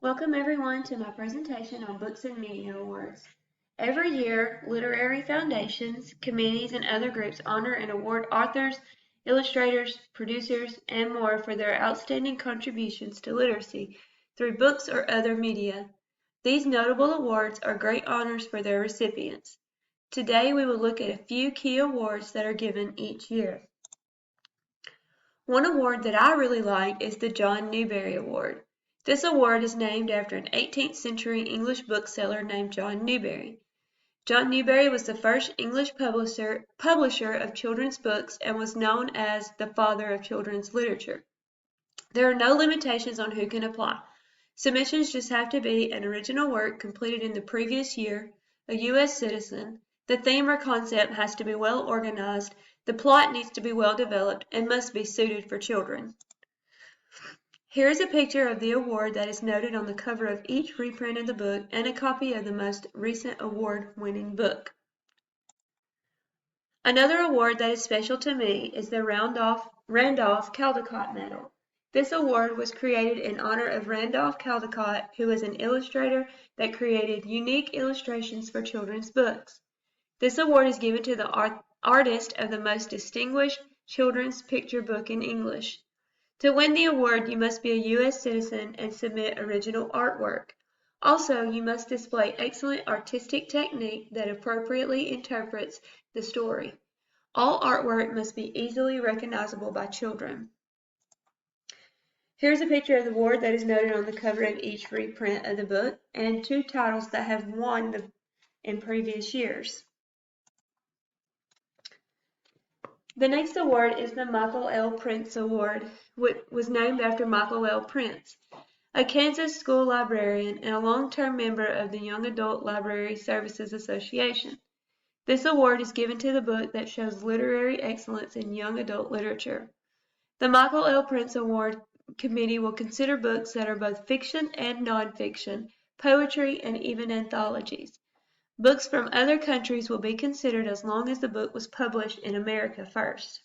Welcome everyone to my presentation on Books and Media Awards. Every year, literary foundations, committees, and other groups honor and award authors, illustrators, producers, and more for their outstanding contributions to literacy through books or other media. These notable awards are great honors for their recipients. Today we will look at a few key awards that are given each year. One award that I really like is the John Newbery Award. This award is named after an 18th century English bookseller named John Newbery. John Newbery was the first English publisher of children's books and was known as the father of children's literature. There are no limitations on who can apply. Submissions just have to be an original work completed in the previous year, a U.S. citizen, the theme or concept has to be well organized, the plot needs to be well developed, and must be suited for children. Here is a picture of the award that is noted on the cover of each reprint of the book and a copy of the most recent award-winning book. Another award that is special to me is the Randolph Caldecott Medal. This award was created in honor of Randolph Caldecott, who is an illustrator that created unique illustrations for children's books. This award is given to the artist of the most distinguished children's picture book in English. To win the award, you must be a U.S. citizen and submit original artwork. Also, you must display excellent artistic technique that appropriately interprets the story. All artwork must be easily recognizable by children. Here's a picture of the award that is noted on the cover of each reprint of the book and two titles that have won in previous years. The next award is the Michael L. Prince Award, which was named after Michael L. Prince, a Kansas school librarian and a long-term member of the Young Adult Library Services Association. This award is given to the book that shows literary excellence in young adult literature. The Michael L. Prince Award Committee will consider books that are both fiction and nonfiction, poetry, and even anthologies. Books from other countries will be considered as long as the book was published in America first.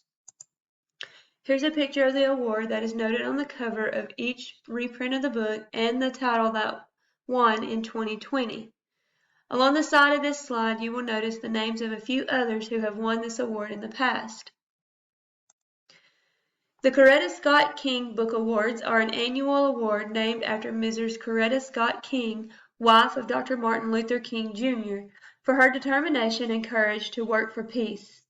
Here's a picture of the award that is noted on the cover of each reprint of the book and the title that won in 2020. Along the side of this slide, you will notice the names of a few others who have won this award in the past. The Coretta Scott King Book Awards are an annual award named after Mrs. Coretta Scott King, wife of Dr. Martin Luther King, Jr., for her determination and courage to work for peace.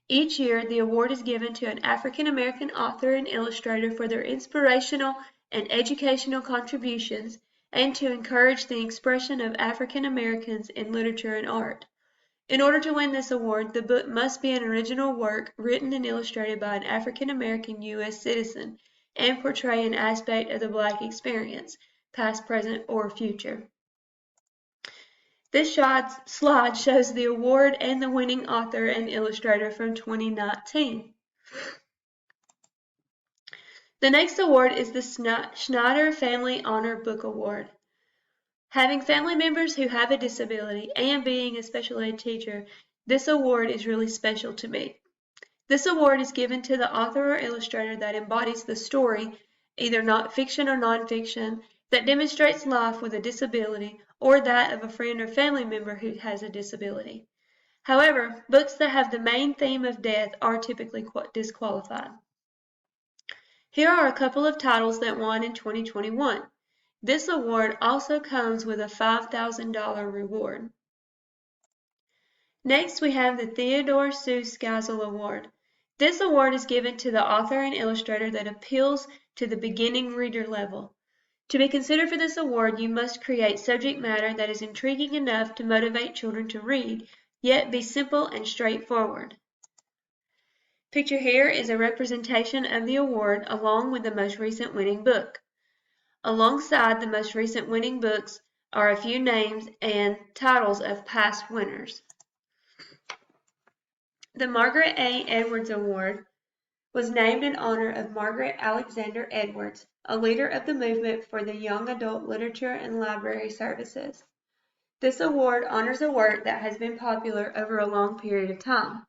Each year, the award is given to an African American author and illustrator for their inspirational and educational contributions and to encourage the expression of African Americans in literature and art. In order to win this award, the book must be an original work written and illustrated by an African American U.S. citizen and portray an aspect of the Black experience, past, present, or future. This slide shows the award and the winning author and illustrator from 2019. The next award is the Schneider Family Honor Book Award. Having family members who have a disability and being a special ed teacher, this award is really special to me. This award is given to the author or illustrator that embodies the story, either not fiction or nonfiction, that demonstrates life with a disability or that of a friend or family member who has a disability. However, books that have the main theme of death are typically disqualified. Here are a couple of titles that won in 2021. This award also comes with a $5,000 reward. Next, we have the Theodore Skysel Award. This award is given to the author and illustrator that appeals to the beginning reader level. To be considered for this award, you must create subject matter that is intriguing enough to motivate children to read, yet be simple and straightforward. Picture here is a representation of the award along with the most recent winning book. Alongside the most recent winning books are a few names and titles of past winners. The Margaret A. Edwards Award was named in honor of Margaret Alexander Edwards, a leader of the movement for the young adult literature and library services. This award honors a work that has been popular over a long period of time.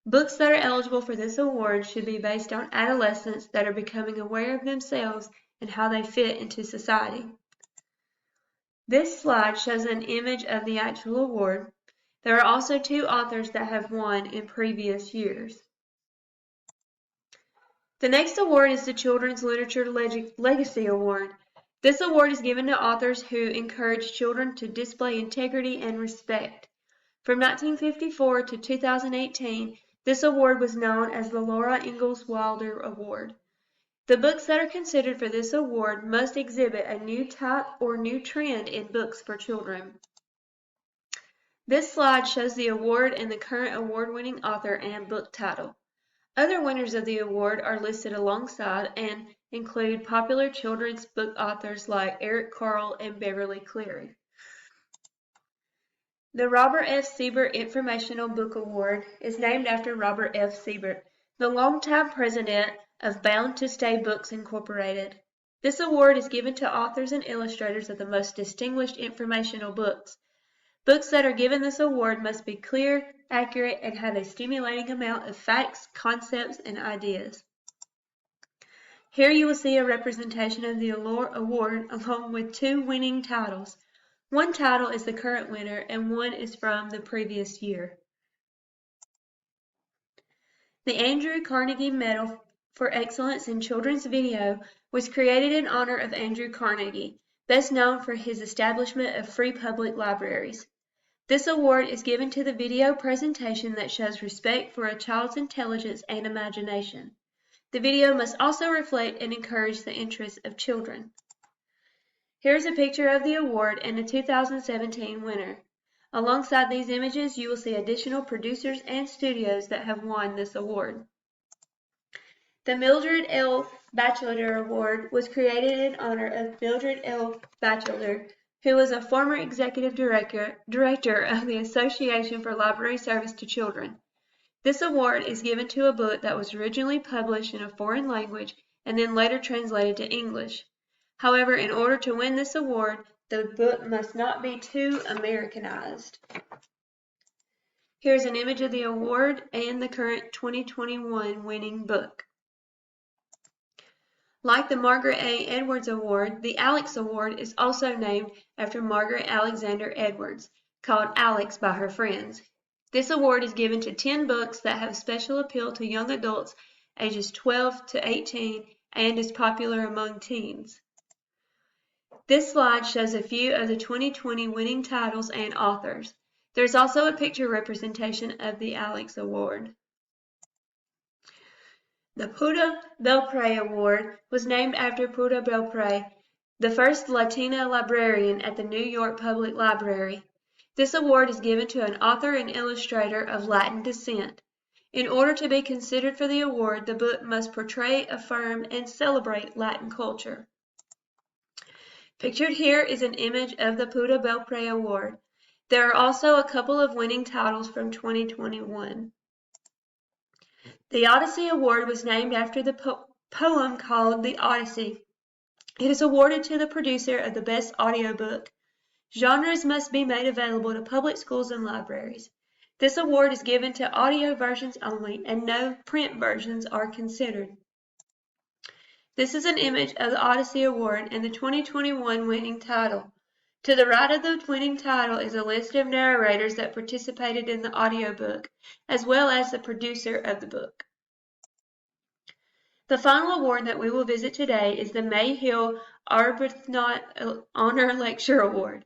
Books that are eligible for this award should be based on adolescents that are becoming aware of themselves and how they fit into society. This slide shows an image of the actual award. There are also 2 authors that have won in previous years. The next award is the Children's Literature Legacy Award. This award is given to authors who encourage children to display integrity and respect. From 1954 to 2018, this award was known as the Laura Ingalls Wilder Award. The books that are considered for this award must exhibit a new type or new trend in books for children. This slide shows the award and the current award-winning author and book title. Other winners of the award are listed alongside and include popular children's book authors like Eric Carle and Beverly Cleary. The Robert F. Siebert Informational Book Award is named after Robert F. Siebert, the longtime president of Bound to Stay Books Incorporated. This award is given to authors and illustrators of the most distinguished informational books. Books that are given this award must be clear, accurate, and have a stimulating amount of facts, concepts, and ideas. Here you will see a representation of the award along with 2 winning titles. One title is the current winner and one is from the previous year. The Andrew Carnegie Medal for Excellence in Children's Video was created in honor of Andrew Carnegie, best known for his establishment of free public libraries. This award is given to the video presentation that shows respect for a child's intelligence and imagination. The video must also reflect and encourage the interests of children. Here's a picture of the award and the 2017 winner. Alongside these images, you will see additional producers and studios that have won this award. The Mildred Elf Batchelder Award was created in honor of Mildred Elf Batchelder, who was a former executive director of the Association for Library Service to Children. This award is given to a book that was originally published in a foreign language and then later translated to English. However, in order to win this award, the book must not be too Americanized. Here's an image of the award and the current 2021 winning book. Like the Margaret A. Edwards Award, the Alex Award is also named after Margaret Alexander Edwards, called Alex by her friends. This award is given to 10 books that have special appeal to young adults ages 12 to 18 and is popular among teens. This slide shows a few of the 2020 winning titles and authors. There's also a picture representation of the Alex Award. The Pura Belpre Award was named after Pura Belpre, the first Latina librarian at the New York Public Library. This award is given to an author and illustrator of Latin descent. In order to be considered for the award, the book must portray, affirm, and celebrate Latin culture. Pictured here is an image of the Pura Belpre Award. There are also a couple of winning titles from 2021. The Odyssey Award was named after the poem called The Odyssey. It is awarded to the producer of the best audiobook. Genres must be made available to public schools and libraries. This award is given to audio versions only, and no print versions are considered. This is an image of the Odyssey Award and the 2021 winning title. To the right of the winning title is a list of narrators that participated in the audiobook, as well as the producer of the book. The final award that we will visit today is the Mayhill Arbuthnot Honor Lecture Award.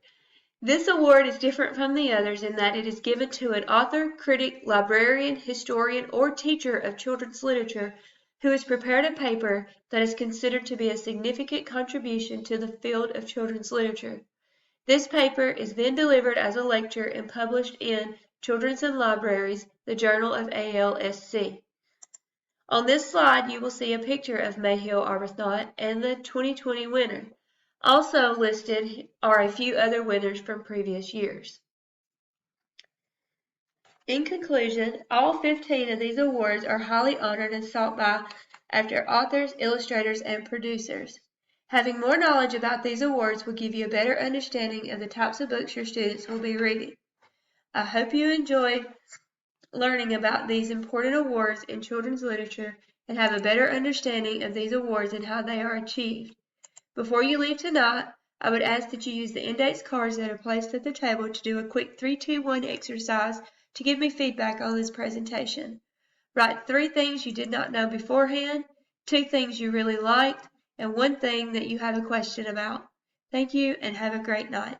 This award is different from the others in that it is given to an author, critic, librarian, historian, or teacher of children's literature who has prepared a paper that is considered to be a significant contribution to the field of children's literature. This paper is then delivered as a lecture and published in Children's and Libraries, the Journal of ALSC. On this slide, you will see a picture of Mayhill Arbuthnot and the 2020 winner. Also listed are a few other winners from previous years. In conclusion, all 15 of these awards are highly honored and sought after authors, illustrators, and producers. Having more knowledge about these awards will give you a better understanding of the types of books your students will be reading. I hope you enjoyed learning about these important awards in children's literature and have a better understanding of these awards and how they are achieved. Before you leave tonight, I would ask that you use the index cards that are placed at the table to do a quick 3-2-1 exercise to give me feedback on this presentation. Write 3 things you did not know beforehand, 2 things you really liked, and 1 thing that you have a question about. Thank you and have a great night.